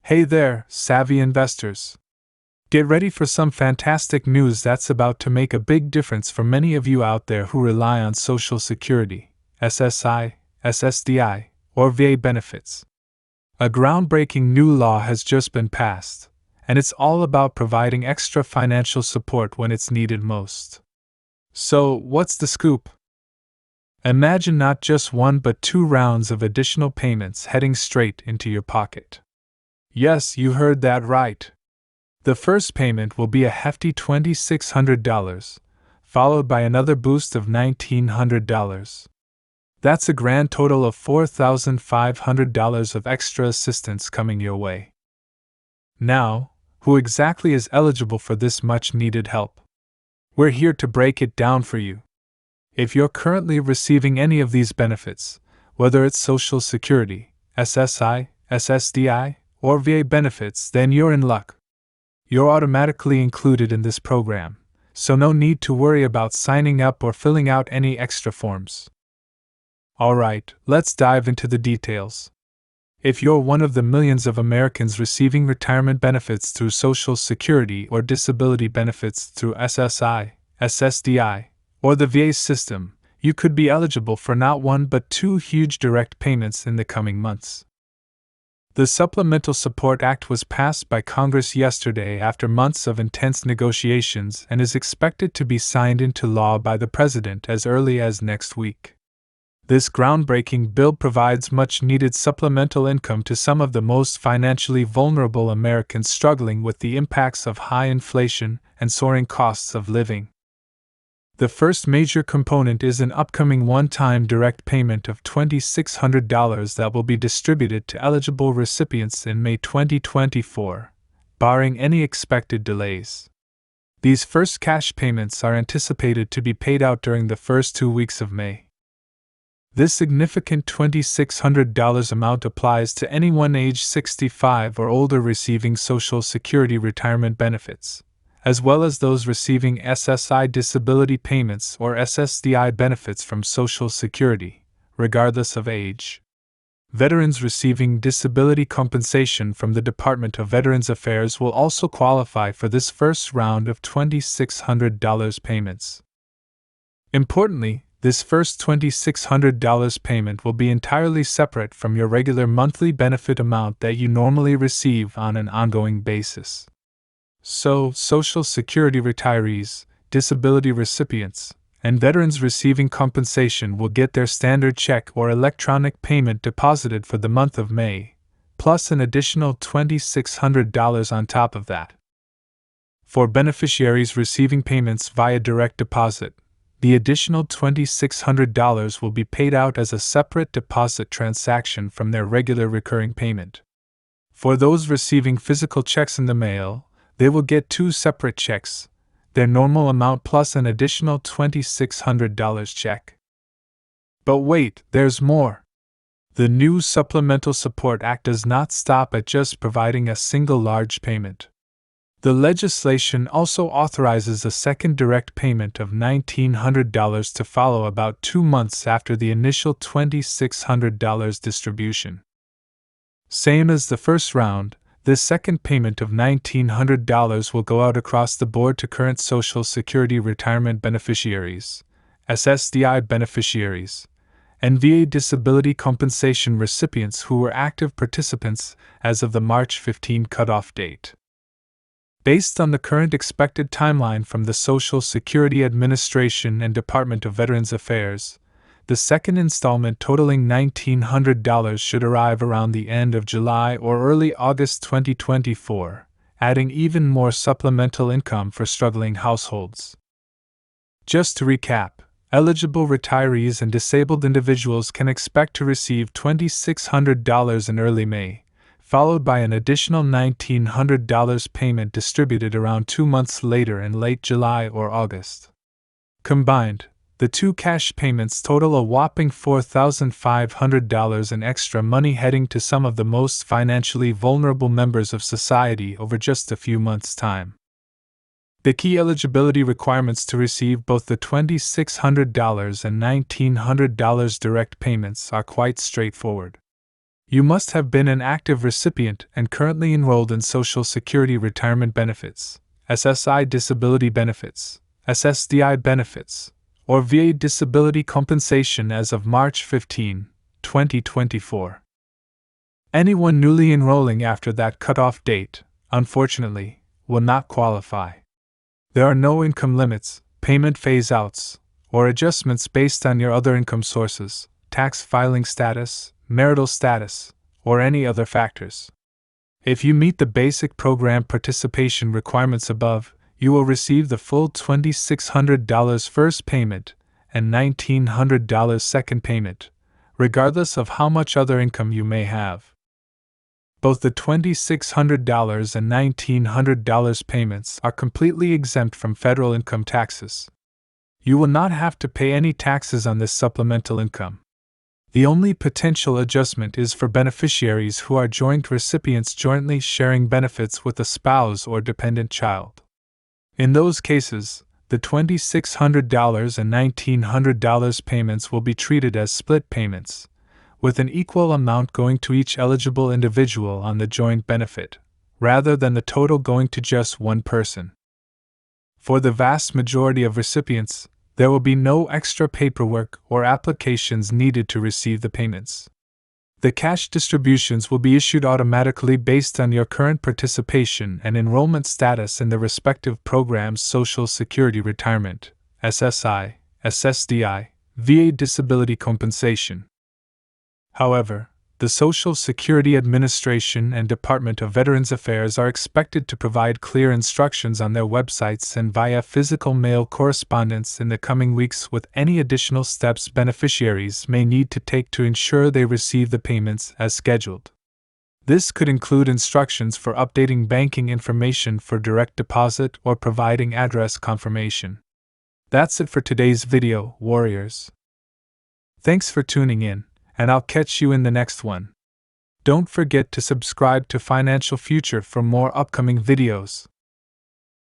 Hey there, savvy investors. Get ready for some fantastic news that's about to make a big difference for many of you out there who rely on Social Security, SSI, SSDI, or VA benefits. A groundbreaking new law has just been passed, and it's all about providing extra financial support when it's needed most. So, what's the scoop? Imagine not just one but 2 rounds of additional payments heading straight into your pocket. Yes, you heard that right. The first payment will be a hefty $2,600, followed by another boost of $1,900. That's a grand total of $4,500 of extra assistance coming your way. Now, who exactly is eligible for this much-needed help? We're here to break it down for you. If you're currently receiving any of these benefits, whether it's Social Security, SSI, SSDI, or VA benefits, then you're in luck. You're automatically included in this program, so no need to worry about signing up or filling out any extra forms. Alright, let's dive into the details. If you're one of the millions of Americans receiving retirement benefits through Social Security or disability benefits through SSI, SSDI, or the VA system, you could be eligible for not one but 2 huge direct payments in the coming months. The Supplemental Support Act was passed by Congress yesterday after months of intense negotiations and is expected to be signed into law by the President as early as next week. This groundbreaking bill provides much-needed supplemental income to some of the most financially vulnerable Americans struggling with the impacts of high inflation and soaring costs of living. The first major component is an upcoming one-time direct payment of $2,600 that will be distributed to eligible recipients in May 2024, barring any expected delays. These first cash payments are anticipated to be paid out during the first 2 weeks of May. This significant $2,600 amount applies to anyone aged 65 or older receiving Social Security retirement benefits, as well as those receiving SSI disability payments or SSDI benefits from Social Security, regardless of age. Veterans receiving disability compensation from the Department of Veterans Affairs will also qualify for this first round of $2,600 payments. Importantly, this first $2,600 payment will be entirely separate from your regular monthly benefit amount that you normally receive on an ongoing basis. So, Social Security retirees, disability recipients, and veterans receiving compensation will get their standard check or electronic payment deposited for the month of May, plus an additional $2,600 on top of that. For beneficiaries receiving payments via direct deposit, the additional $2,600 will be paid out as a separate deposit transaction from their regular recurring payment. For those receiving physical checks in the mail, they will get 2 separate checks, their normal amount plus an additional $2,600 check. But wait, there's more. The new Supplemental Support Act does not stop at just providing a single large payment. The legislation also authorizes a second direct payment of $1,900 to follow about 2 months after the initial $2,600 distribution. Same as the first round, this second payment of $1,900 will go out across the board to current Social Security retirement beneficiaries, SSDI beneficiaries, and VA disability compensation recipients who were active participants as of the March 15 cutoff date. Based on the current expected timeline from the Social Security Administration and Department of Veterans Affairs, the second installment totaling $1,900 should arrive around the end of July or early August 2024, adding even more supplemental income for struggling households. Just to recap, eligible retirees and disabled individuals can expect to receive $2,600 in early May, followed by an additional $1,900 payment distributed around 2 months later in late July or August. Combined, the 2 cash payments total a whopping $4,500 in extra money heading to some of the most financially vulnerable members of society over just a few months' time. The key eligibility requirements to receive both the $2,600 and $1,900 direct payments are quite straightforward. You must have been an active recipient and currently enrolled in Social Security retirement benefits, SSI disability benefits, SSDI benefits, or VA disability compensation as of March 15, 2024. Anyone newly enrolling after that cutoff date, unfortunately, will not qualify. There are no income limits, payment phase-outs, or adjustments based on your other income sources, tax filing status, marital status, or any other factors. If you meet the basic program participation requirements above, you will receive the full $2,600 first payment and $1,900 second payment, regardless of how much other income you may have. Both the $2,600 and $1,900 payments are completely exempt from federal income taxes. You will not have to pay any taxes on this supplemental income. The only potential adjustment is for beneficiaries who are joint recipients jointly sharing benefits with a spouse or dependent child. In those cases, the $2,600 and $1,900 payments will be treated as split payments, with an equal amount going to each eligible individual on the joint benefit, rather than the total going to just one person. For the vast majority of recipients, there will be no extra paperwork or applications needed to receive the payments. The cash distributions will be issued automatically based on your current participation and enrollment status in the respective program's Social Security Retirement, SSI, SSDI, VA disability compensation. However, the Social Security Administration and Department of Veterans Affairs are expected to provide clear instructions on their websites and via physical mail correspondence in the coming weeks with any additional steps beneficiaries may need to take to ensure they receive the payments as scheduled. This could include instructions for updating banking information for direct deposit or providing address confirmation. That's it for today's video, warriors. Thanks for tuning in, and I'll catch you in the next one. Don't forget to subscribe to Financial Future for more upcoming videos.